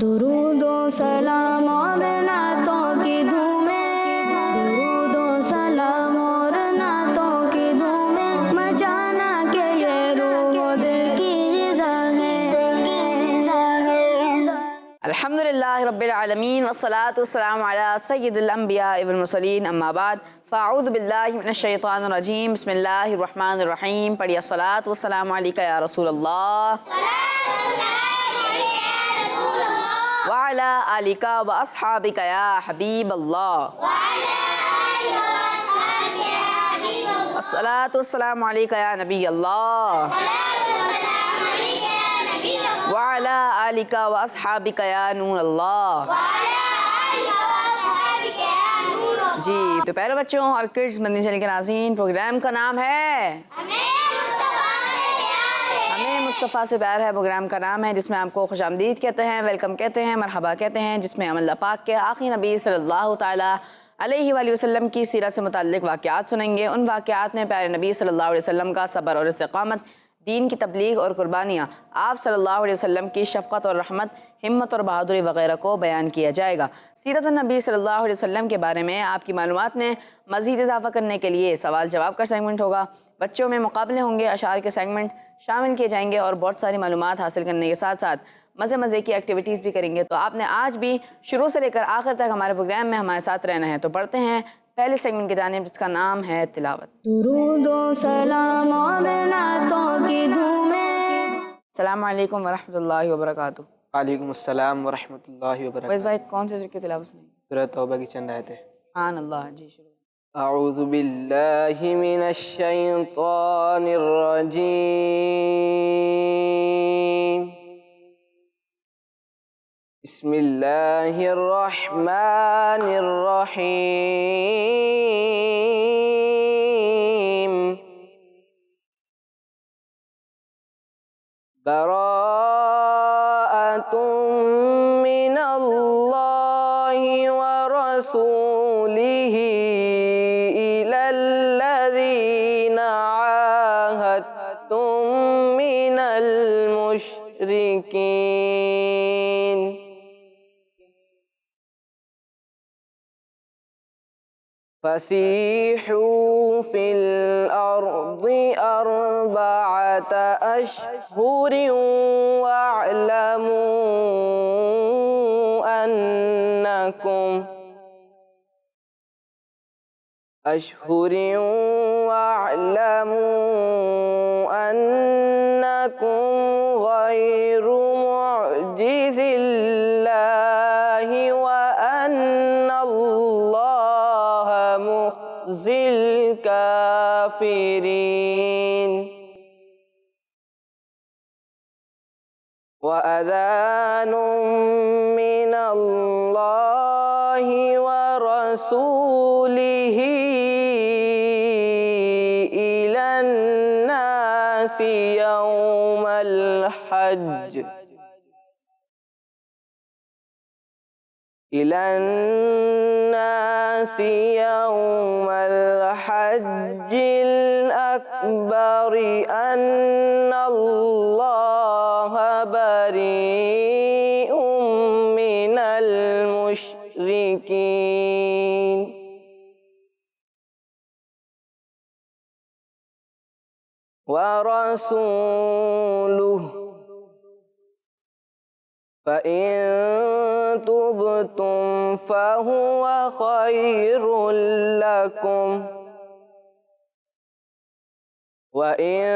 दुरूदो सलाम और नातों की धूमें, दुरूदो सलाम और नातों की धूमें, मचाना के ये रूह दिल की ग़िज़ा है। अल्हम्दुलिल्लाह रब्बिल आलमीन वस्सलातु वस्सलामु अला सय्यिदिल अंबिया वल मुरसलीन अम्मा बाद फ़अऊज़ु बिल्लाहि मिनश शैतानिर रजीम बिस्मिल्लाहिर रहमानिर रहीम। पढ़िए अस्सलातु वस्सलामु अलैका या रसूलल्लाह व अला आलिका व अस्हाबिका या हबीबल्लाह। अस्सलातु वस्सलामु अलैका या नबीयल्लाह व अला आलिका व अस्हाबिका या नूरल्लाह। जी तो प्यारे बच्चों और किड्स मंदी चैनल के नाज़रीन, प्रोग्राम का नाम है हमें मुस्तफ़ा से प्यार है। प्रोग्राम का नाम है जिसमें आपको खुशामदीद कहते हैं, वेलकम कहते हैं, मरहबा कहते हैं, जिसमें हम अल्लाह पाक के आखिरी नबी सल्लल्लाहु ताला अलैहि वसल्लम की सीरत से मुताल्लिक़ वाक़यात सुनेंगे। उन वाक़यात में प्यारे नबी सल्लल्लाहु अलैहि वसल्लम का सब्र और इस्तिक़ामत, दीन की तबलीग और कुर्बानियाँ, आप सल्लल्लाहु अलैहि वसल्लम की शफ़क़त और रहमत, हिम्मत और बहादुरी वगैरह को बयान किया जाएगा। सीरत नबी सल्लल्लाहु अलैहि वसल्लम के बारे में आपकी मालूमात में मज़ीद इजाफ़ा करने के लिए सवाल जवाब का सेगमेंट होगा। बच्चों में मुकाबले होंगे, अशार के सेगमेंट शामिल किए जाएंगे और बहुत सारी मालूमात हासिल करने के साथ साथ मज़े की एक्टिविटीज़ भी करेंगे। तो आपने आज भी शुरू से लेकर आखिर तक हमारे प्रोग्राम में हमारे साथ रहना है। तो पढ़ते हैं पहले सेगमेंट की जानिब, जिसका नाम है तिलावत। दुरूदो सलाम और नातों की धूमें। अस्सलामु अलैकुम वरहमतुल्लाहि वबरकातुहू। वालेकुम अस्सलाम वरहमतुल्लाहि वैस वबरकातुहू। भाई कौन से की तिलावत सुनेंगे? सूरह तौबा की चंद आयतें। सुभान अल्लाह। जी शुरू। अऊज़ु बिल्लाहि मिनश शैतानिर रजीम। बिस्मिल्लाहिर रहमानिर रहीम। बराअतुम मिनल्लाहि व रसूलिही इलल्लज़ीना आहदतुम मिनल मुशरिकीन। फसीहू फिल अर्ज़ि अर्बअत अशहुरिन वअलमू अन्नकुम गैरु मुअजिज़िल्लाहि व अन्नल्लाह मुख़्ज़िल काफ़िरीन। व अज़ानुम मिनल्लाहि व रसूलिही इलन्नासि यौमल हज्ज हज्जिल अकबरि अन्नल्लाह बरीउम मिनल मुशरिकीन। व रसूलुहु फ़इन तुबतुम फ़हुव ख़ैरुल लकुम व इन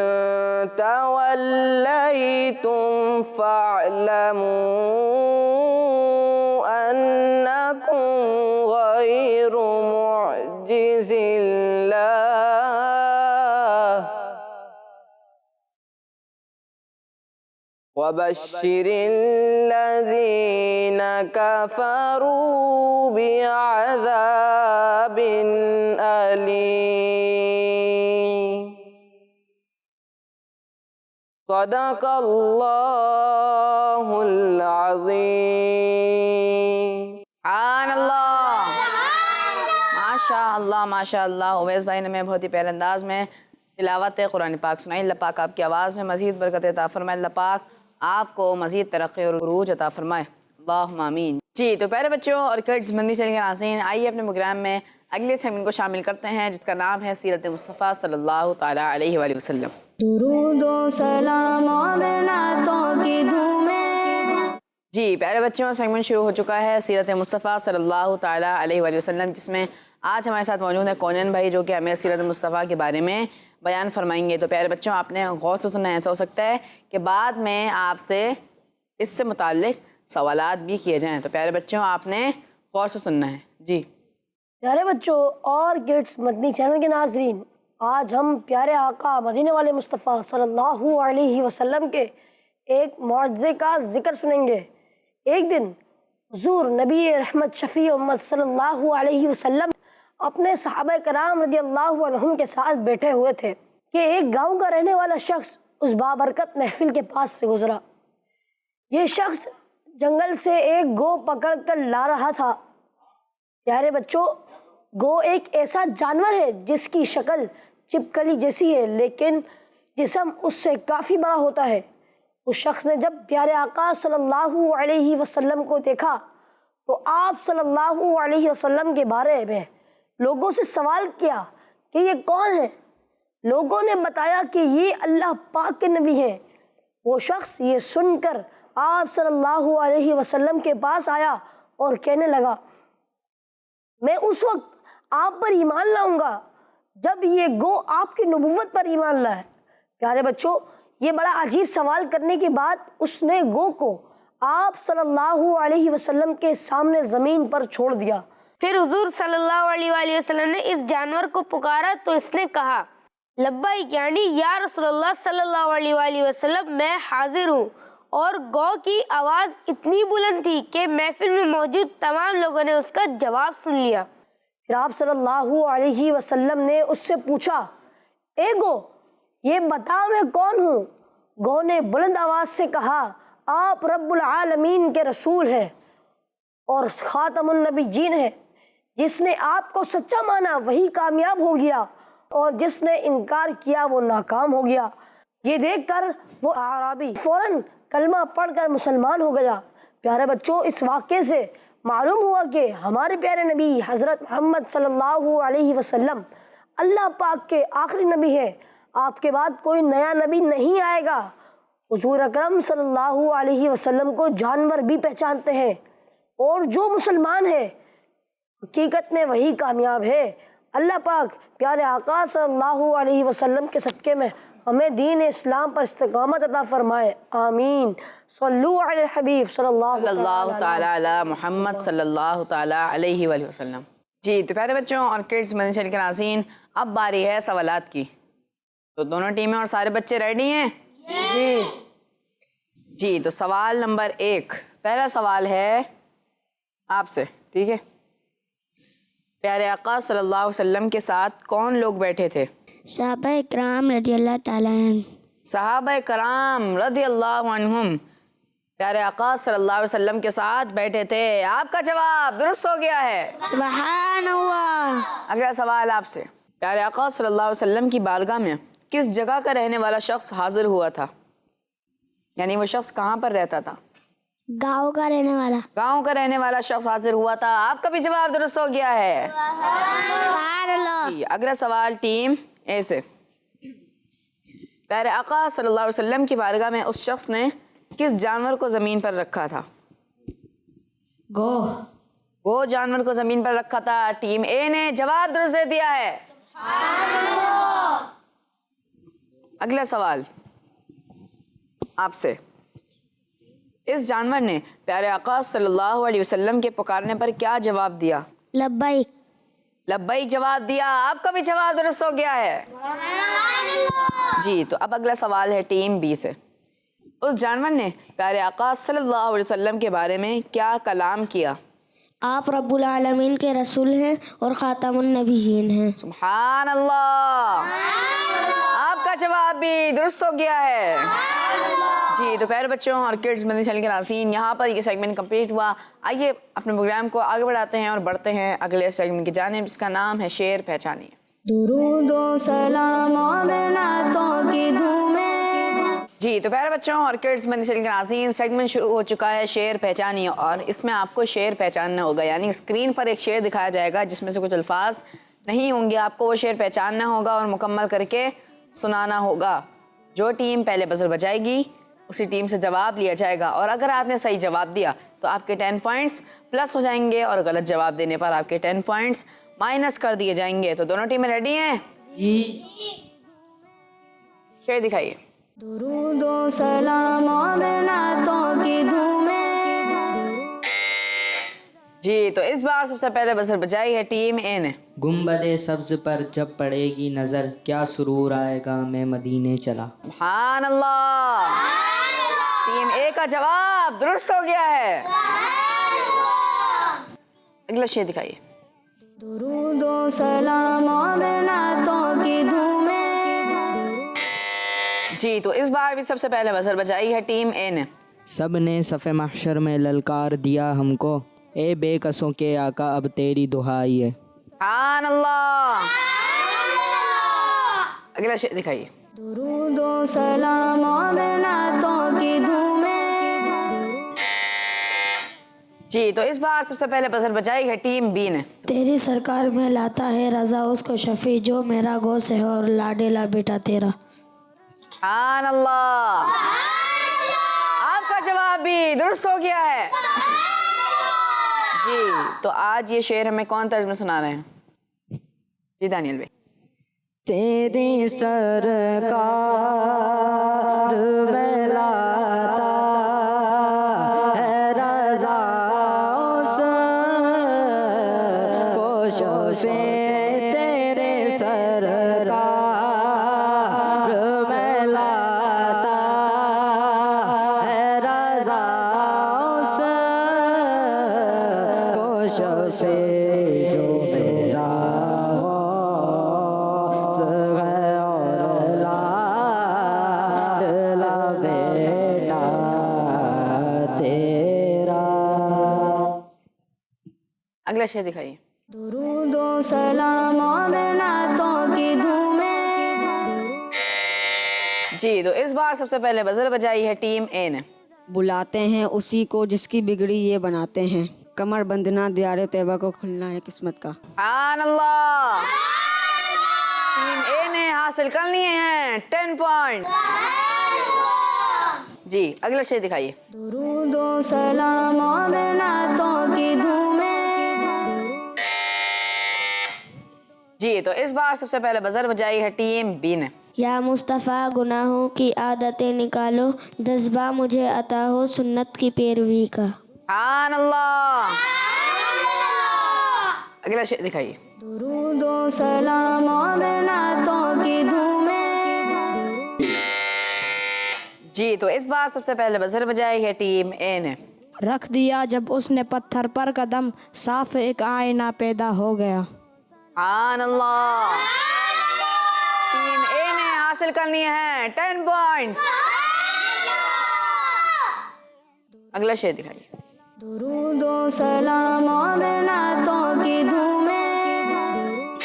तवल्लैतुम फ़अलमू अन्नकुम गैरु मुअजिज़िल्लाह व बश्शिरिल्लज़ीना कफ़रू बिअज़ाबिन अलीम। सदक़ल्लाहुल अज़ीम। सुभान अल्लाह। माशाअल्लाह माशाअल्लाह। उवैस भाई ने मैं बहुत ही प्यारे अंदाज में तिलावत कुरान पाक सुनाई। अल्लाह पाक आपकी आवाज़ में मज़ीद बरकत अता फरमाए। अल्लाह पाक आपको मज़ीद तरक्की और उरूज अता फरमाए। अल्लाहुम्मा आमीन। जी तो प्यारे बच्चों और किड्स मंदी चैनल के नाज़रीन, आइए अपने प्रोग्राम में अगले सेगमेंट को शामिल करते हैं जिसका नाम है सीरत मुस्तफ़ा सल्लल्लाहु ताला अलैहि वसल्लम। दुरूद व सलाम और नातों की धूमें। जी प्यारे बच्चों, सेगमेंट शुरू हो चुका है सीरत मुस्तफ़ा सल्लल्लाहु ताला अलैहि वसल्लम, जिसमें आज हमारे साथ मौजूद है कौनन भाई जो कि हमें सीरत मुस्तफ़ा के बारे में बयान फरमाएंगे। तो प्यारे बच्चों, आपने गौर से सुनना। ऐसा हो सकता है कि बाद में आपसे इससे मुताल्लिक सवालात भी किए जाएँ, तो प्यारे बच्चों आपने गौर से सुनना है। जी प्यारे बच्चों और किड्स मदनी चैनल के नाजरीन, आज हम प्यारे आका मदीने वाले मुस्तफ़ा सल्लल्लाहु अलैहि वसल्लम के एक मौजज़े का ज़िक्र सुनेंगे। एक दिन हुज़ूर नबी रहमत शफ़ी उम्मत सल्लल्लाहु अलैहि वसल्लम अपने सहाबा कराम रज़ियल्लाहु अन्हुम के साथ बैठे हुए थे कि एक गांव का रहने वाला शख्स उस बाबरकत महफिल के पास से गुजरा। ये शख्स जंगल से एक गौ पकड़ कर ला रहा था। प्यारे बच्चों, गौ एक ऐसा जानवर है जिसकी शक्ल छिपकली जैसी है, लेकिन जिस्म उससे काफ़ी बड़ा होता है। उस शख्स ने जब प्यारे आका सल्लल्लाहु अलैहि वसल्लम को देखा तो आप सल्लल्लाहु अलैहि वसल्लम के बारे में लोगों से सवाल किया कि ये कौन है। लोगों ने बताया कि ये अल्लाह पाक के नबी हैं। वो शख्स ये सुनकर आप सल्लल्लाहु अलैहि वसल्लम के पास आया और कहने लगा, मैं उस वक्त आप पर ईमान लाऊंगा जब ये गो आपकी नबुव्वत पर ईमान लाए। प्यारे बच्चों, ये बड़ा अजीब सवाल करने के बाद उसने गो को आप सल्लल्लाहु अलैहि वसल्लम के सामने ज़मीन पर छोड़ दिया। फिर हुजूर सल्लल्लाहु अलैहि वसल्लम ने इस जानवर को पुकारा तो इसने कहा, लब्बैक यानी या रसूलल्लाह सल्लल्लाहु अलैहि वसल्लम, मैं हाजिर हूँ। और गौ की आवाज़ इतनी बुलंद थी कि महफिल में मौजूद तमाम लोगों ने उसका जवाब सुन लिया। फिर आप सल्लल्लाहु अलैहि वसल्लम ने उससे पूछा, ए गो, ये बता मैं कौन हूँ। गौ ने बुलंद आवाज़ से कहा, आप रब्बुल आलमीन के रसूल हैं और खातमुन नबिय्यीन हैं। जिसने आपको सच्चा माना वही कामयाब हो गया और जिसने इनकार किया वो नाकाम हो गया। ये देखकर वो आराबी फ़ौरन कलमा पढ़कर मुसलमान हो गया। प्यारे बच्चों, इस वाक़े से मालूम हुआ कि हमारे प्यारे नबी हज़रत मोहम्मद सल्लल्लाहु अलैहि वसल्लम अल्लाह पाक के आखिरी नबी हैं। आपके बाद कोई नया नबी नहीं आएगा। हुज़ूर अकरम सल्लल्लाहु अलैहि वसल्लम को जानवर भी पहचानते हैं और जो मुसलमान है हकीकत में वही कामयाब है। अल्लाह पाक प्यारे आका सल्लल्लाहु अलैहि वसल्लम के सदक़े में हमें दीन इस्लाम पर इस्तिक़ामत अता फरमाए। आमीन। सल्लु अला हबीब सल्लल्लाहु ताला अला मुहम्मद सल्लल्लाहु ताला अलैहि वसल्लम। जी तो प्यारे बच्चों और किड्स मदनी चैनल के नाज़रीन, अब बारी है सवालात की। तो दोनों टीमें और सारे बच्चे रेडी हैं? जी तो सवाल नंबर 1, पहला सवाल है आपसे, ठीक है। प्यारे आका सल्लल्लाहु अलैहि वसल्लम के साथ कौन लोग बैठे थे? सहाबा इकराम रज़ियल्लाहु ताला अन्हुम। सहाबा कराम रज़ियल्लाहु अन्हुम प्यारे आका सल्लल्लाहु अलैहि वसल्लम के साथ बैठे थे। आपका जवाब दुरुस्त हो गया है। सुभान अल्लाह। अगला सवाल आपसे, प्यारे आका सल्लल्लाहु अलैहि वसल्लम की बारगाह में किस जगह का रहने वाला शख्स हाजिर हुआ था? यानी वो शख्स कहाँ पर रहता था? गाँव का रहने वाला। गाँव का रहने वाला शख्स हाजिर हुआ था। आपका भी जवाब दुरुस्त हो गया है। सुभान अल्लाह। जी, अगला सवाल टीम ए से, प्यारे आका सल्लल्लाहु अलैहि वसल्लम की बारगाह में उस शख्स ने किस जानवर को ज़मीन पर रखा था? गो जानवर को ज़मीन पर रखा था। टीम ए ने जवाब दुरुस्त दे दिया है। अगला सवाल आपसे, इस जानवर ने प्यारे आका सल्लल्लाहु अलैहि वसल्लम के पुकारने पर क्या जवाब दिया? लब्बैक। लब्बैक जवाब दिया। आपका भी जवाब दुरुस्त हो गया है। जी तो अब अगला सवाल है टीम बी से, उस जानवर ने प्यारे आका सल्लल्लाहु अलैहि वसल्लम के बारे में क्या कलाम किया? आप रब्बुल आलमीन के रसूल हैं और खातमुन नबिय्यीन हैं। सुभान अल्लाह। आपका जवाब भी दुरुस्त हो गया है। जी तो प्यारे बच्चों और किड्स मदनी चैनल के नाज़रीन, यहाँ पर ये सेगमेंट कंप्लीट हुआ। आइए अपने प्रोग्राम को आगे बढ़ाते हैं और बढ़ते हैं अगले सेगमेंट की जानिब, जिसका नाम है शेर पहचानिए। दुरूद व सलाम और नातों की धूमें। जी तो प्यारे बच्चों और किड्स मदनी चैनल के नाज़रीन, सेगमेंट शुरू हो चुका है शेर पहचानिए, और इसमें आपको शेर पहचानना होगा। यानी स्क्रीन पर एक शेर दिखाया जाएगा जिसमें से कुछ अल्फाज नहीं होंगे, आपको वो शेर पहचानना होगा और मुकम्मल करके सुनाना होगा। जो टीम पहले बजर बजाएगी उसी टीम से जवाब लिया जाएगा, और अगर आपने सही जवाब दिया तो आपके 10 पॉइंट्स प्लस हो जाएंगे, और गलत जवाब देने पर आपके 10 पॉइंट्स माइनस कर दिए जाएंगे। तो दोनों टीमें रेडी हैं? जी। शेर दिखाइए। दुरूदो सलाम और नातों की धूमें। जी तो इस बार सबसे पहले बजर बजाई है टीम ए ने। गुंबदे सब्ज पर जब पड़ेगी नजर, क्या सुरूर आएगा मैं मदीने चला। सुभान अल्लाह। टीम ए का जवाब दुरुस्त हो गया है। अगला शेर दिखाइए। दुरूदो सलाम और नातों की धूमें। जी तो इस बार भी सबसे पहले बजर बजाई है टीम ए ने। सब ने सफ़े महशर में ललकार दिया हमको, ए बेकसों के आका अब तेरी दुहाई है। सुभान अल्लाह। अगला शेर दिखाइए। दुरूदो सलाम और नातों की धूमें। जी तो इस बार सबसे पहले बजर बजाई है टीम बी ने। तेरी सरकार में लाता है रजा उसको शफी, जो मेरा गोस है और लाडेला बेटा तेरा। सुभान अल्लाह। आपका जवाब भी दुरुस्त हो गया है। जी तो आज ये शेर हमें कौन तर्ज में सुना रहे हैं? जी दानियल भाई। तेरी सरकार में लाता है रज़ा उसको शफ़े, तेरे सरकार में लाता है रज़ा उसको शफ़े, जो मेरा अगला शेर दिखाइए। दुरूदो सलाम और नातों की धूमें। जी तो इस बार सबसे पहले बजर बजाई है टीम ए ने। बुलाते हैं उसी को जिसकी बिगड़ी ये बनाते हैं, कमर बंधना दियारे तैयबा को खुलना है किस्मत का। सुभान अल्लाह। टीम ए ने हासिल कर लिए हैं 10 पॉइंट। जी अगला शेर दिखाइए। दुरूदो सलाम और नातों की धूमें। जी तो इस बार सबसे पहले बजर बजाई है टीम बी ने। या मुस्तफ़ा गुनाहों की आदतें निकालो, जज्बा मुझे अता हो सुन्नत की पैरवी का। सुभान अल्लाह। अगला शेर दिखाइए। दुरूदो सलाम और नातों की धूमें। जी तो इस बार सबसे पहले बजर बजाई है टीम ए ने। रख दिया जब उसने पत्थर पर कदम, साफ एक आईना पैदा हो गया। सुभान अल्लाह। टीम ए ने हासिल कर लिए हैं 10 पॉइंट्स। अगला शेर दिखाइए। दुरूदो सलाम और नातों की धूमें।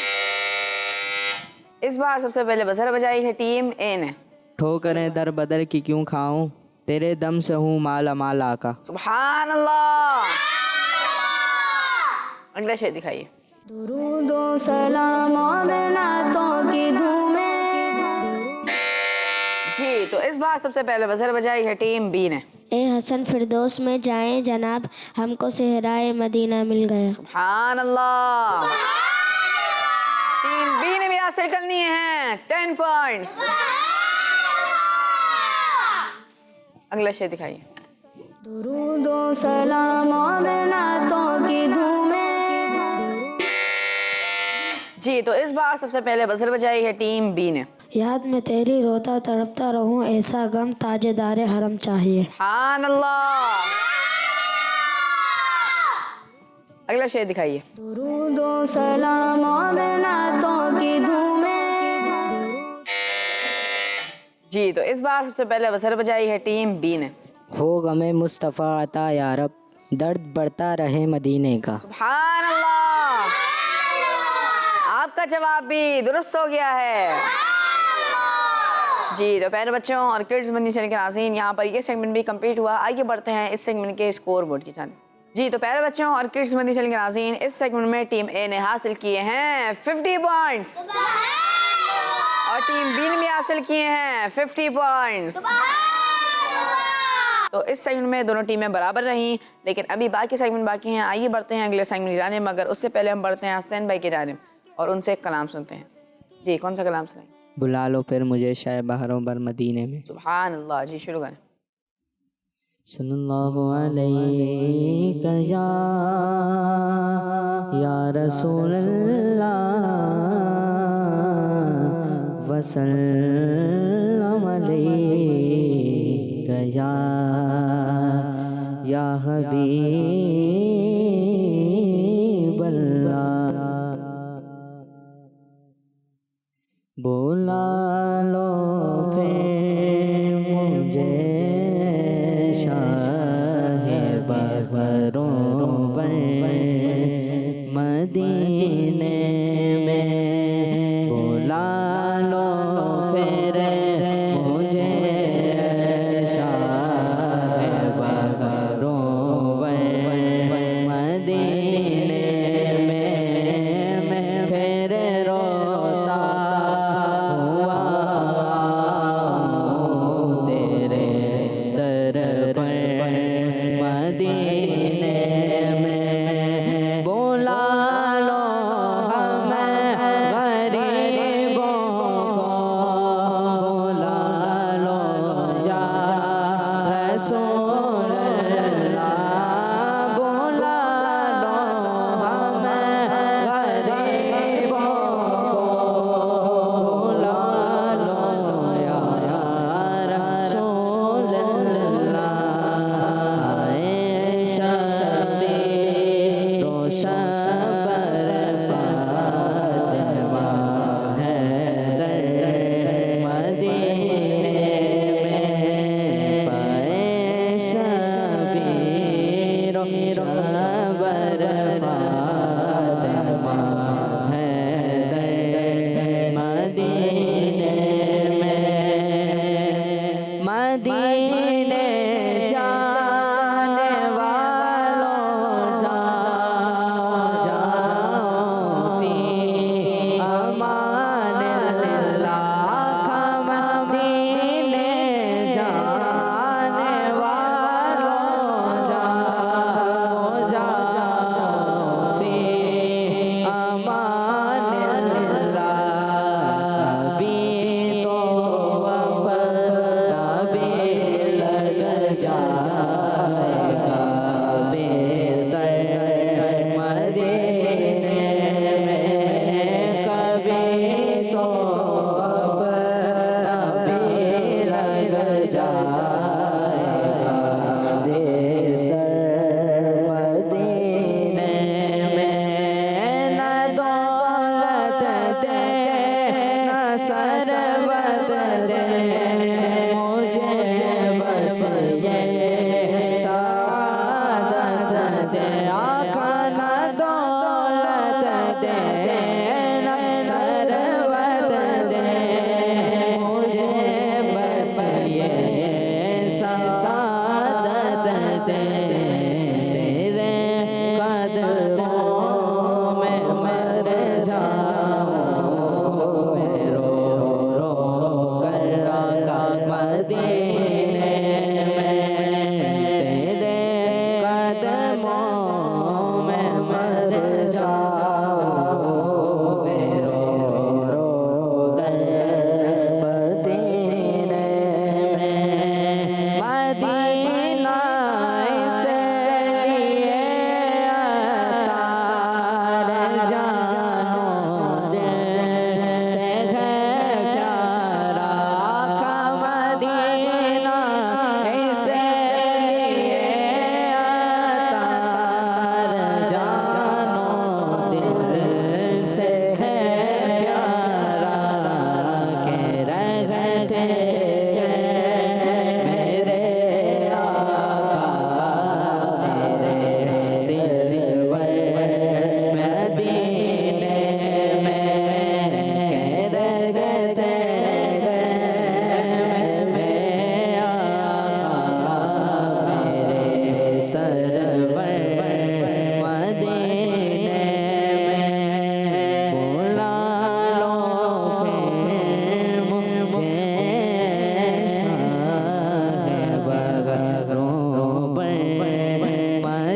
इस बार सबसे पहले बजर बजाई है टीम ए ने। ठोकरें दर बदर की क्यों खाऊं, तेरे दम से हूँ माला माल आका। सुभान अल्लाह। अगला शेर दिखाइए। दुरूदो सलाम और नातों की धूमें। जी तो इस बार सबसे पहले बजर बजाई है टीम बी ने। ए हसन फिरदौस में जाएं जनाब, हमको सहराए मदीना मिल गया। सुभान अल्लाह। टीम बी ने भी हासिल कर लिए हैं 10 पॉइंट्स। अगला शेर दिखाइए। दुरूदो सलाम और नातों की धूमें। जी तो इस बार सबसे पहले बजर बजाई है टीम बी ने। याद में तेरी रोता तड़पता रहूं, ऐसा गम ताजेदारे हरम चाहिए। सुभान अल्लाह। अगला शेर दिखाइए। दुरूदो सलाम और नातों की धूमें। जी तो इस बार सबसे पहले बजर बजाई है टीम बी ने। हो गमे मुस्तफ़ा अता या रब, दर्द बढ़ता रहे मदीने का। सुभान अल्लाह। आपका जवाब भी दुरुस्त हो गया है। जी तो प्यारे बच्चों और किड्स मदनी चैनल के नाज़रीन, यहाँ पर ये सेगमेंट भी कंप्लीट हुआ। आगे बढ़ते हैं इस सेगमेंट के स्कोर बोर्ड की जानिब। जी तो प्यारे बच्चों और किड्स मदनी चैनल के नाज़रीन, इस सेगमेंट में टीम ए ने हासिल किए हैं 50 पॉइंट्स और टीम बी ने भी हासिल किए हैं 50 पॉइंट्स। तो इस सेगमेंट में दोनों टीमें बराबर रहीं, लेकिन अभी बाकी सेगमेंट बाकी हैं। आइए बढ़ते हैं अगले सेगमेंट की जानिब, मगर उससे पहले हम बढ़ते हैं हसनैन भाई की जानिब और उनसे एक कलाम सुनते हैं। जी कौन सा कलाम सुनाएंगे? बुला लो फिर मुझे शाय बहारों बर मदीने में। सुभान अल्लाह। जी शुरू करें। सल्लल्लाहु अलैहि या रसूल अल्लाह वसल्लम अलैका या हबीब अल्लाह। बुला लो फिर मुझे शाहे बहरों पर मदीने में। बुला लो फिर मुझे शाहे बहरों पर मदीने में। मैं फिर रोता मदीने में। बुला लो हमें गरीबों को, बुला लो या रसूल अल्लाह। बुला लो हमें गरीबों को, बुला लो या रसूल अल्लाह। मदीने जाने वालों जाओ फी अमान अल्लाह। मदीने जाने वालों जाओ फी अमान अल्लाह। कभी तो जाएगा बेसर मदीने में। कभी तो अपना भी लग जाएगा बेसर मदीने में। न दौलत दे न सरबत दे मुझे, बस ये सादत दे। आका न दौलत दे न सरबत दे मुझे, बस ये सादत दे। तेरे कदमों में मर जाऊं रो रो कर आका मदीने में। तेरे कदमों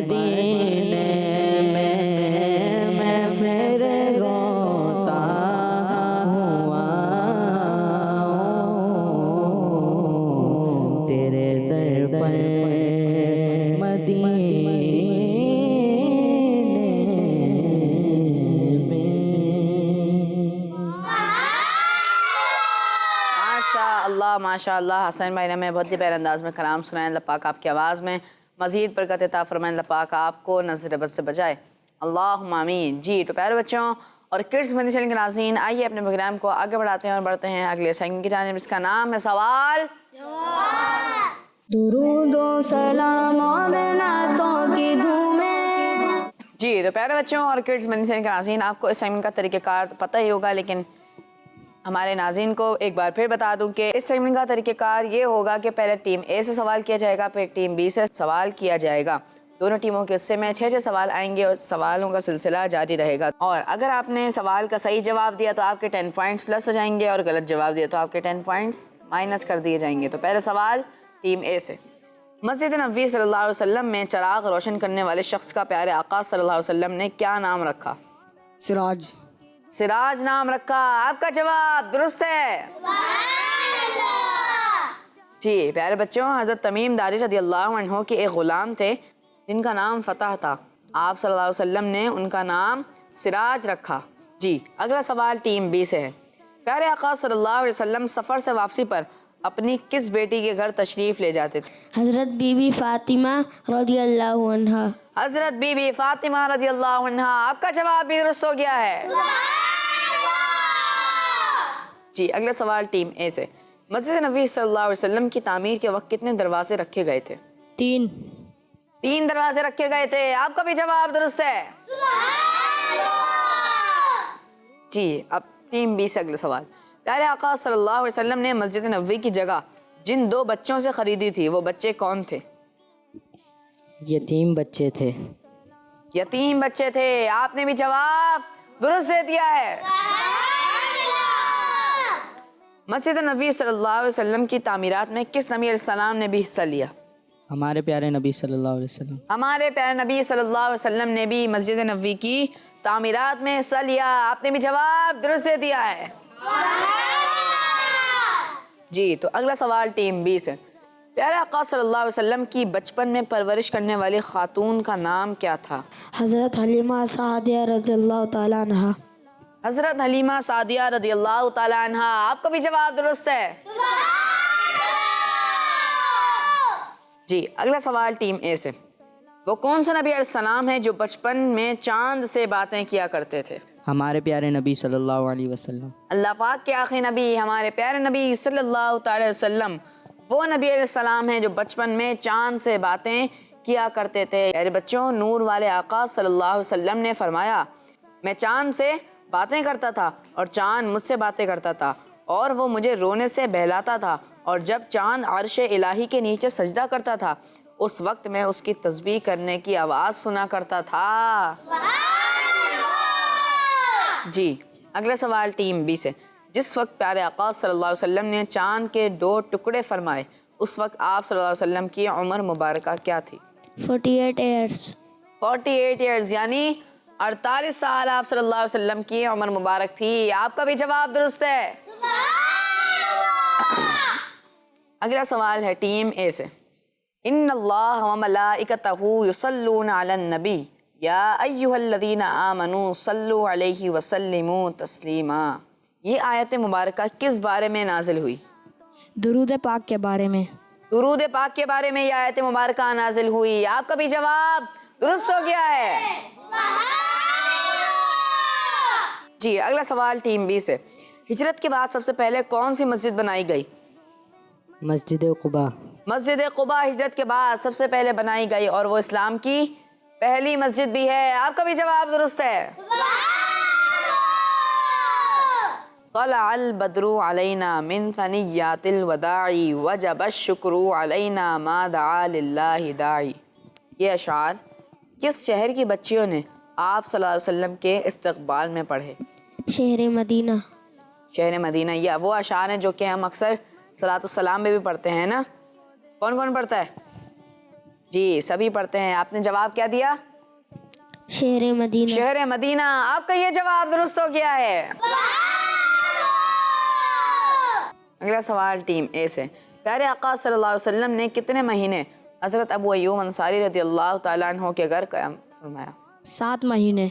मदीने में मैं फिर रोता हुआ हूँ, तेरे दर पर मदीने में। माशा अल्लाह हसन भाई ने हमें बहुत ही प्यारे अंदाज में कलाम सुनाया। अल्लाह पाक आपकी आवाज़ में मज़ीद बरकत अता फरमाए। अल्लाह पाक आपको नज़र बद से बचाए, अल्लाहुम्मा आमीन। जी तो प्यारे बच्चों और किड्स मदनी चैनल के नाज़रीन, आइए अपने प्रोग्राम को आगे बढ़ाते हैं और बढ़ते हैं अगले सेगमेंट की जानिब, जिसका नाम है सवाल दुरूदो सलाम और नातों की धूमें। जी तो प्यारे बच्चों और किड्स मदनी चैनल के नाज़रीन, आपको इस सेगमेंट का तरीक़ेकार तो पता ही होगा, लेकिन हमारे नाज़रीन को एक बार फिर बता दूं कि इस सेगमेंट का तरीक़ेकार ये होगा कि पहले टीम ए से सवाल किया जाएगा, फिर टीम बी से सवाल किया जाएगा। दोनों टीमों के हिस्से में 6 सवाल आएंगे और सवालों का सिलसिला जारी रहेगा। और अगर आपने सवाल का सही जवाब दिया तो आपके 10 पॉइंट्स प्लस हो जाएंगे, और गलत जवाब दिया तो आपके 10 पॉइंट्स माइनस कर दिए जाएंगे। तो पहला सवाल टीम ए से, मस्जिद नबी सल्लल्लाहु अलैहि वसल्लम में चिराग रोशन करने वाले शख्स का प्यारे आका सल्लल्लाहु अलैहि वसल्लम ने क्या नाम रखा? सिराज। सिराज नाम रखा। आपका जवाब दुरुस्त है। जी प्यारे बच्चों, हज़रत तमीम दारी रज़ियल्लाहु अन्हु के एक ग़ुलाम थे जिनका नाम फ़तह था। आप सल्लल्लाहु अलैहि वसल्लम ने उनका नाम सिराज रखा। जी अगला सवाल टीम बी से है। प्यारे आका सल्लल्लाहु अलैहि वसल्लम सफ़र से वापसी पर अपनी किस बेटी के घर तशरीफ़ ले जाते थे? हज़रत बीबी फ़ातिमा रज़ियल्लाहु अन्हा। हज़रत बीबी फ़ातिमा रज़ियल्लाहु अन्हा। आपका जवाब भी दुरुस्त हो गया है। जी अगला सवाल टीम ए से, मस्जिद नबी सल्लल्लाहु अलैहि वसल्लम की तामीर के वक्त कितने दरवाजे रखे गए थे? 3 दरवाजे रखे गए थे। आपका भी जवाब दुरुस्त है। जी अब टीम बी से अगला सवाल, प्यारे आका सल्लल्लाहु अलैहि वसल्लम ने मस्जिद नबवी की जगह जिन 2 बच्चों से खरीदी थी वो बच्चे कौन थे? यतीम बच्चे थे। यतीम बच्चे थे। आपने भी जवाब दुरुस्त दे दिया है। मस्जिद नबी सल्लल्लाहु अलैहि वसल्लम की तामीरात में किस नबी अलैहिस्सलाम ने भी हिस्सा लिया? हमारे प्यारे नबी सल्लल्लाहु अलैहि वसल्लम। हमारे प्यारे नबी सल्लल्लाहु अलैहि वसल्लम ने भी मस्जिद नबवी की तामीरात में हिस्सा लिया। आपने भी जवाब दुरुस्त दे दिया है। जी तो अगला सवाल टीम बी से, प्यारे आका सल्लल्लाहु अलैहि वसल्लम की बचपन में परवरिश करने वाली खातून का नाम क्या था? हज़रत हलीमा सादिया रज़ियल्लाहु ताला अन्हा। हज़रत हलीमा सादिया रज़ियल्लाहु ताला अन्हा। आपका भी जवाब दुरुस्त है। जी अगला सवाल टीम ए से, वो कौन सा नबी अलैहिस्सलाम है जो बचपन में चांद से बातें किया करते थे? हमारे प्यारे नबी सल्लल्लाहु अलैहि वसल्लम। अल्लाह पाक के आखिरी नबी हमारे प्यारे नबी सल्लल्लाहु अलैहि वसल्लम वो नबी अलैहिस्सलाम हैं जो बचपन में चांद से बातें किया करते थे। प्यारे बच्चों, नूर वाले आका सल्लल्लाहु अलैहि वसल्लम ने फरमाया, मैं चांद से बातें करता था और चांद मुझसे बातें करता था और वो मुझे रोने से बहलाता था, और जब चांद अर्श इलाही के नीचे सजदा करता था उस वक्त मैं उसकी तस्बीह करने की आवाज़ सुना करता था। जी अगला सवाल टीम बी से, जिस वक्त प्यारे आका सल्लल्लाहु अलैहि वसल्लम ने चांद के 2 टुकड़े फरमाए उस वक्त आप सल्लल्लाहु अलैहि वसल्लम की उम्र मुबारका क्या थी? 48 ईयर्स। 48 ईयर्स यानी 48 साल आप सल्लल्लाहु अलैहि वसल्लम की उम्र मुबारक थी। आपका भी जवाब दुरुस्त है। अगला सवाल है टीम ए से, इन्नल्लाह व मलाइकतहू युसल्लूना अलन नबी या अय्युहल्लज़ीना आमनू सल्लू अलैहि वसल्लिमू तस्लीमा। ये आयत मुबारका किस बारे में नाजिल हुई? दुरूद पाक के बारे में। दुरूद पाक के बारे में ये आयत मुबारका नाजिल हुई। आपका भी जवाब दुरुस्त हो गया है। जी अगला सवाल टीम बी से, हिजरत के बाद सबसे पहले कौन सी मस्जिद बनाई गई? मस्जिद क़ुबा। मस्जिद क़ुबा हिजरत के बाद सबसे पहले बनाई गई और वो इस्लाम की पहली मस्जिद भी है। आपका भी जवाब दुरुस्त है। तलअल बद्रु अलैना मिन सनिय्यातिल वदाई वजब शुक्रू अलैना मा दआ लिल्लाहि दाई। ये अशार किस शहर की बच्चियों ने आप सल्लल्लाहु अलैहि वसल्लम के इस्तकबाल में पढ़े? शहर मदीना। शहर मदीना। या वो अशार हैं जो कि हम अक्सर सलातो सलाम में भी पढ़ते हैं ना। कौन कौन पढ़ता है? जी, सभी पढ़ते हैं। आपने जवाब क्या दिया? शहर मदीना। शहर मदीना। आपका ये जवाब दुरुस्त हो गया है। अगला सवाल टीम ए से। प्यारे आका सल्लल्लाहु अलैहि वसल्लम ने कितने महीने हज़रत अबू अय्यूब अंसारी रज़ियल्लाहु ताला अन्हु के घर क़याम फरमाया? 7 महीने।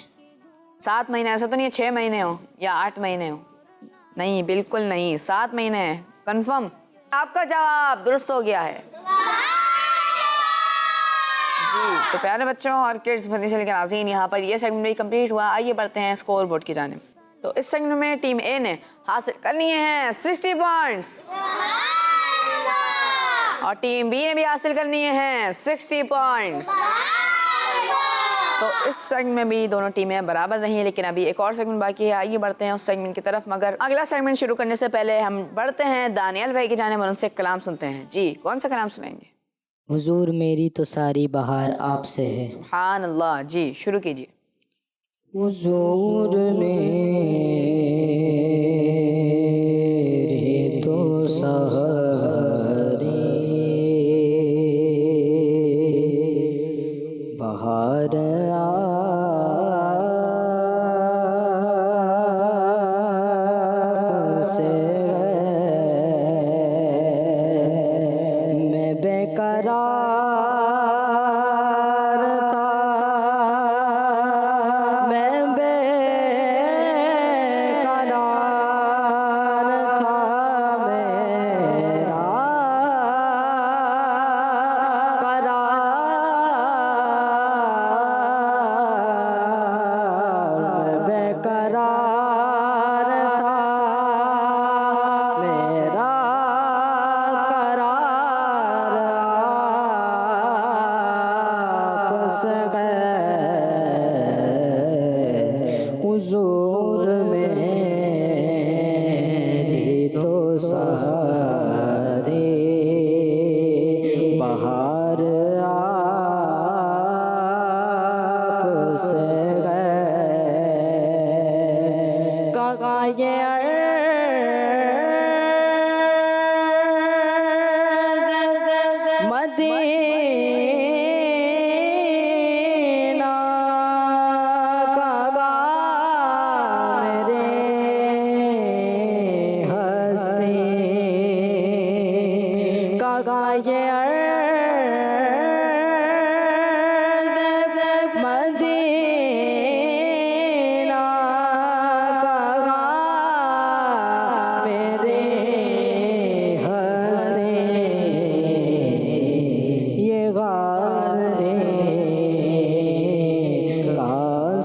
7 महीने। ऐसा तो नहीं है 6 महीने हो या 8 महीने हो? नहीं, बिल्कुल नहीं, 7 महीने है। कन्फर्म? आपका जवाब दुरुस्त हो गया है जी। तो प्यारे बच्चों और किड्स बंदी से लेकर नाज़रीन, यहाँ पर ये सेगमेंट भी कंप्लीट हुआ। आइए बढ़ते हैं स्कोर बोर्ड की जानिब। तो इस सेगमेंट में टीम ए ने हासिल कर लिए हैं 60 पॉइंट्स और टीम बी ने भी हासिल कर लिए हैं 60 पॉइंट्स। तो इस सेगमेंट में भी दोनों टीमें बराबर रही हैं, लेकिन अभी एक और सेगमेंट बाकी है। आइए बढ़ते हैं उस सेगमेंट की तरफ। मगर अगला सेगमेंट शुरू करने से पहले हम बढ़ते हैं दानियल भाई की जानिब और उनसे कलाम सुनते हैं। जी, कौन सा कलाम सुनाएंगे? हुजूर मेरी तो सारी बहार आपसे है। सुभान अल्लाह। जी, शुरू कीजिए। हुजूर मेरी तो सारी बहार आपसे है। मैं बेकरार था, मैं बेकरार था, मेरा करार, मैं बेकरार था, मेरा करार आपसे है। हुजूर मेरी तो सारी बहार आपसे है। कागा ये मदीना कागा मेरे हस्ती कागा ये मदीना कागा मेरे हस्ती ये गाज़रे का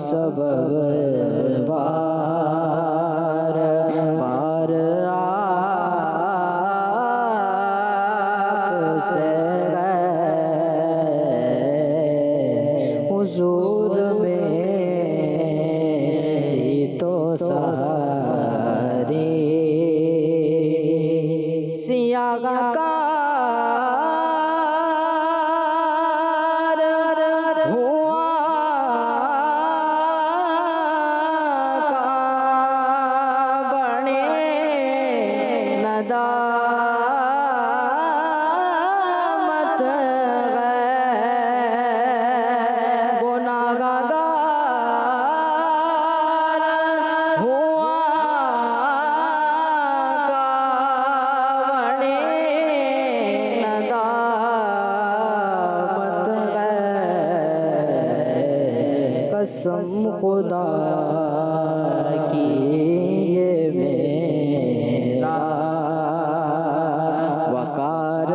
सबब बार बार आपसे है। हुजूर मेरी तो सारी सियागा कार हुआ का बने नदामत है। गुनाहगार हुआ का बने नदामत है। कसम खुदा की ये मेरा वकार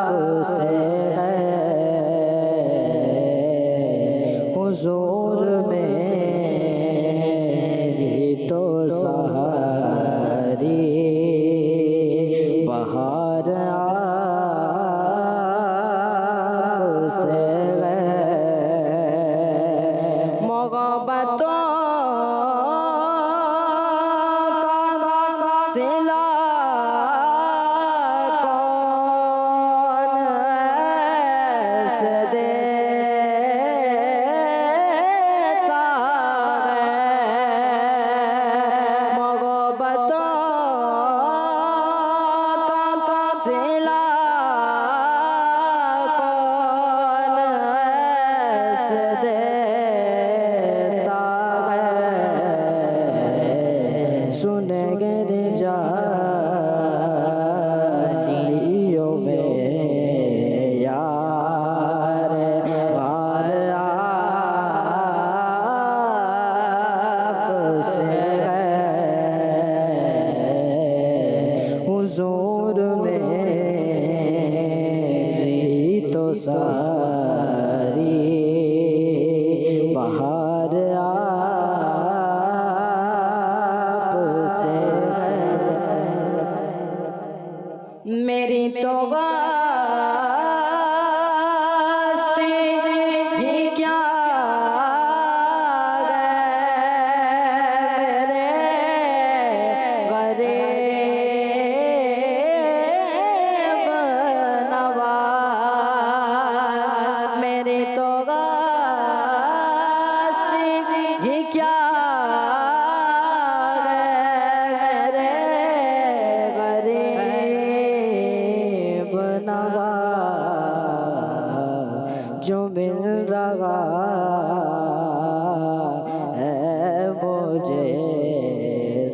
आपसे है। हुजूर मेरी तो सारी बहार आपसे है। मोहब्बतों का सिला कौन ऐसे देता है। मोहब्बतों का सिला बहार आपसे मेरी तो वास्ते ही क्या मेरे तो वास्ते ही क्या गरीब नवाज जो मिल रहा है मुझे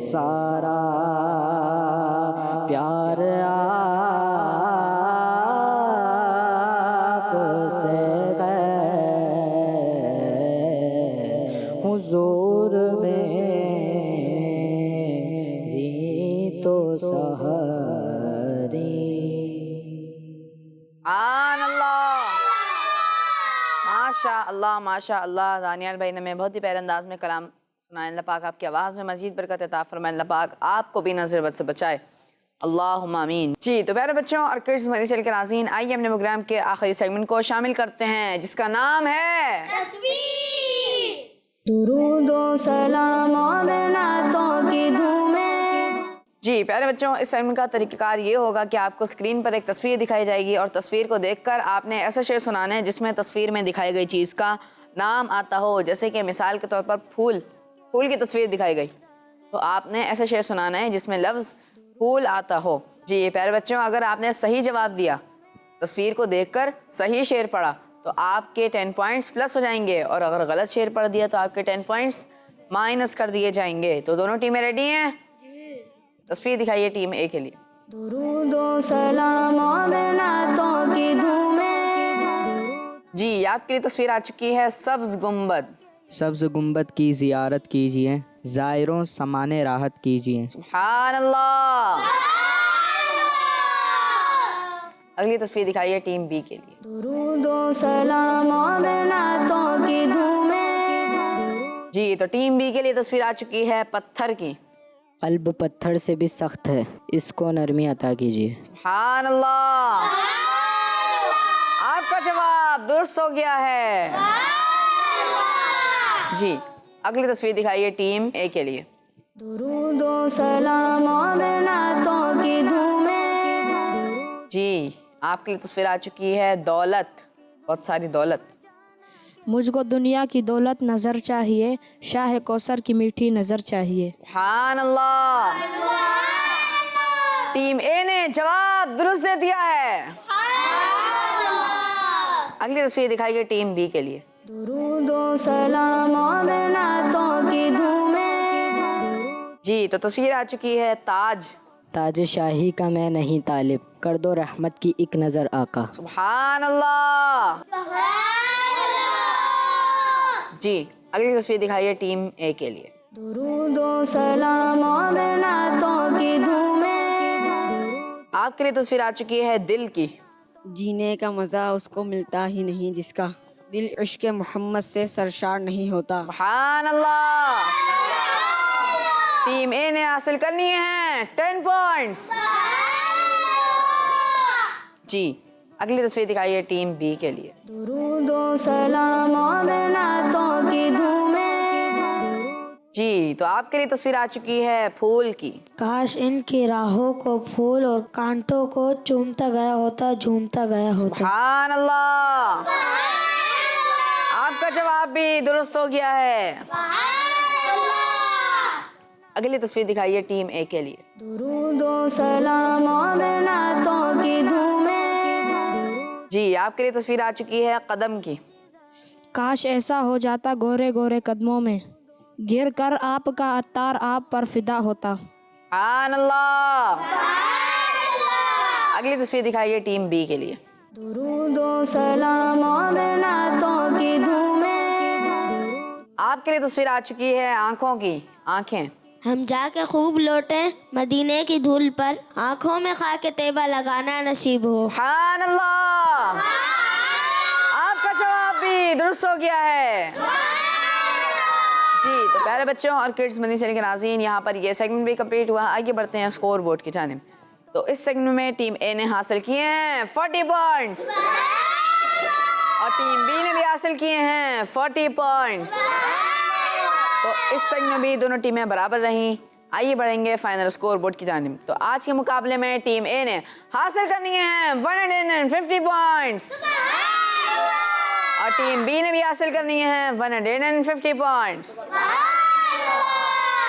सारा प्यार आपसे है हुजूर मेरी तो सहरी। आन अल्लाह, माशा अल्लाह माशा अल्लाह। दानियाल भाई ने हमें बहुत ही प्यारे अंदाज में कलाम सुनाए। अल्लाह पाक आपकी आवाज़ में मजीद बरकत अता फरमाए। अल्लाह पाक आपको भी नज़र बद से बचाए, अल्लाहुम्मा आमीन। जी तो प्यारे बच्चों और किड्स मदनी चैनल के नाज़रीन, आइए अपने प्रोग्राम के आखिरी सेगमेंट को शामिल करते हैं जिसका नाम है दुरूदो सलाम और नातों की धूमें। जी प्यारे बच्चों, इस सेगमेंट का तरीक़ाकार ये होगा कि आपको स्क्रीन पर एक तस्वीर दिखाई जाएगी और तस्वीर को देखकर आपने ऐसा शेर सुनाना है जिसमें तस्वीर में दिखाई गई चीज़ का नाम आता हो। जैसे कि मिसाल के तौर पर फूल की तस्वीर दिखाई गई तो आपने ऐसा शेर सुनाना है जिसमें लफ्ज़ फूल आता हो। जी प्यारे बच्चों, अगर आपने सही जवाब दिया, तस्वीर को देखकर सही शेर पढ़ा तो आपके 10 पॉइंट्स प्लस हो जाएंगे और अगर गलत शेर पढ़ दिया तो आपके 10 पॉइंट्स माइनस कर दिए जाएंगे। तो दोनों टीमें रेडी हैं? तस्वीर दिखाइए टीम ए के लिए। दुरूदो सलाम और नातों की धूमें। जी आपके लिए तस्वीर आ चुकी है सब्ज़ गुंबद। सब्ज़ गुंबद की ज़ियारत कीजिए, ज़ायरों समाने राहत कीजिए। सुभान अल्लाह। अगली तस्वीर दिखाइए टीम बी के लिए। दुरूदो सलाम और नातों की धूमें। जी तो टीम बी के लिए तस्वीर आ चुकी है पत्थर की। क़ल्ब पत्थर से भी सख्त है, इसको नरमी अता कीजिए। सुभान अल्लाह। आपका जवाब दुरुस्त हो गया है। जी अगली तस्वीर दिखाइए टीम ए के लिए। दुरूदो सलाम और नातों की धूमें। जी आपके लिए तस्वीर आ चुकी है दौलत, बहुत सारी दौलत। मुझको दुनिया की दौलत नज़र चाहिए, शाह कौसर की मीठी नज़र चाहिए। सुभान अल्लाह। टीम ए ने जवाब दुरुस्त दे दिया है। अगली तस्वीर दिखाइए टीम बी के लिए। दुरूदो सलाम और नातों की धूमें। जी तो तस्वीर आ चुकी है ताज। ताज शाही का मैं नहीं तालिब, कर दो रहमत की एक नज़र आका। सुभान अल्लाह। जी अगली तस्वीर दिखाइए टीम ए के लिए। दुरूदो सलाम और नातों की धूमें। आपके लिए तस्वीर आ चुकी है दिल की। जीने का मज़ा उसको मिलता ही नहीं जिसका दिल इश्क़ मोहम्मद से सरशार नहीं होता। सुभान अल्लाह। टीम ए ने हासिल कर लिए हैं 10 पॉइंट्स। जी अगली तस्वीर दिखाइए टीम बी के लिए। दुरूदो सलाम और नातों की धूमें। जी तो आपके लिए तस्वीर आ चुकी है फूल की। काश इनकी राहों को फूल और कांटों को चूमता गया होता, झूमता गया होता। सुभान अल्लाह। आपका जवाब भी दुरुस्त हो गया है। अगली तस्वीर दिखाइए टीम ए के लिए। दुरूदो सलाम और नातों की धूमें। जी आपके लिए तस्वीर आ चुकी है कदम की। काश ऐसा हो जाता गोरे गोरे कदमों में, गिर कर आपका अत्तार आप पर फिदा होता। सुभान अल्लाह। अगली तस्वीर दिखाइए टीम बी के लिए। दुरूदो सलाम और नातों की धूमें। आपके लिए तस्वीर आ चुकी है आंखों की। आंखें। हम जाके खूब लौटे मदीने की धूल पर, आंखों में खाके तैबा लगाना नसीब हो। सुभान अल्लाह। भाभी दुरुस्त हो गया है जी। तो प्यारे बच्चों और किड्स मदनी चैनल के नाज़रीन, यहाँ पर ये सेगमेंट भी कंप्लीट हुआ। आगे बढ़ते हैं स्कोर बोर्ड की जानिब। तो इस सेगमेंट में टीम ए ने हासिल किए हैं 40 पॉइंट्स और टीम बी ने भी हासिल किए हैं 40 पॉइंट्स। तो इस सेगमेंट में भी दोनों टीमें बराबर रहीं। आइए बढ़ेंगे फाइनल स्कोर बोर्ड की जानिब। तो आज के मुकाबले में टीम ए ने हासिल करनी है 150 पॉइंट्स और टीम बी ने भी हासिल करनी है 150 पॉइंट्स।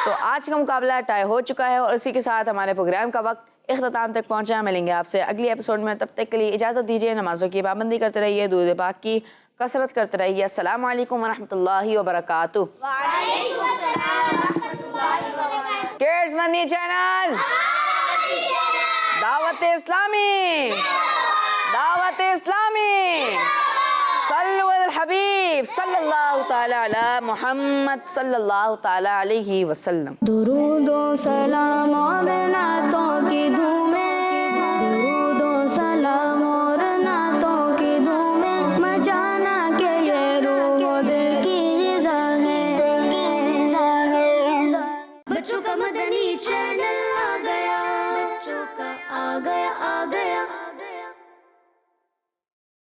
तो आज का मुकाबला टाई हो चुका है और इसी के साथ हमारे प्रोग्राम का वक्त इख्तिताम तक पहुंचा। मिलेंगे आपसे अगली एपिसोड में, तब तक के लिए इजाज़त दीजिए। नमाज़ों की पाबंदी करते रहिए, दुरूद पाक की कसरत करते रहिए। अस्सलामु अलैकुम वरहमतुल्लाहि वबरकातुहू। किड्स मदनी चैनल, दावत इस्लामी, दावत इस्लामी, सल्लु अलल हबीब सल्लल्लाहु ताला अला मुहम्मद सल्लल्लाहु ताला अलैहि वसल्लम। दुरूदो सलाम और नातों की धूमें, दुरूदो सलाम और नातों की धूमें, मचाना के ये रूह दिल की ग़िज़ा है। बच्चों का मदनी चैनल आ गया, बच्चों का आ गया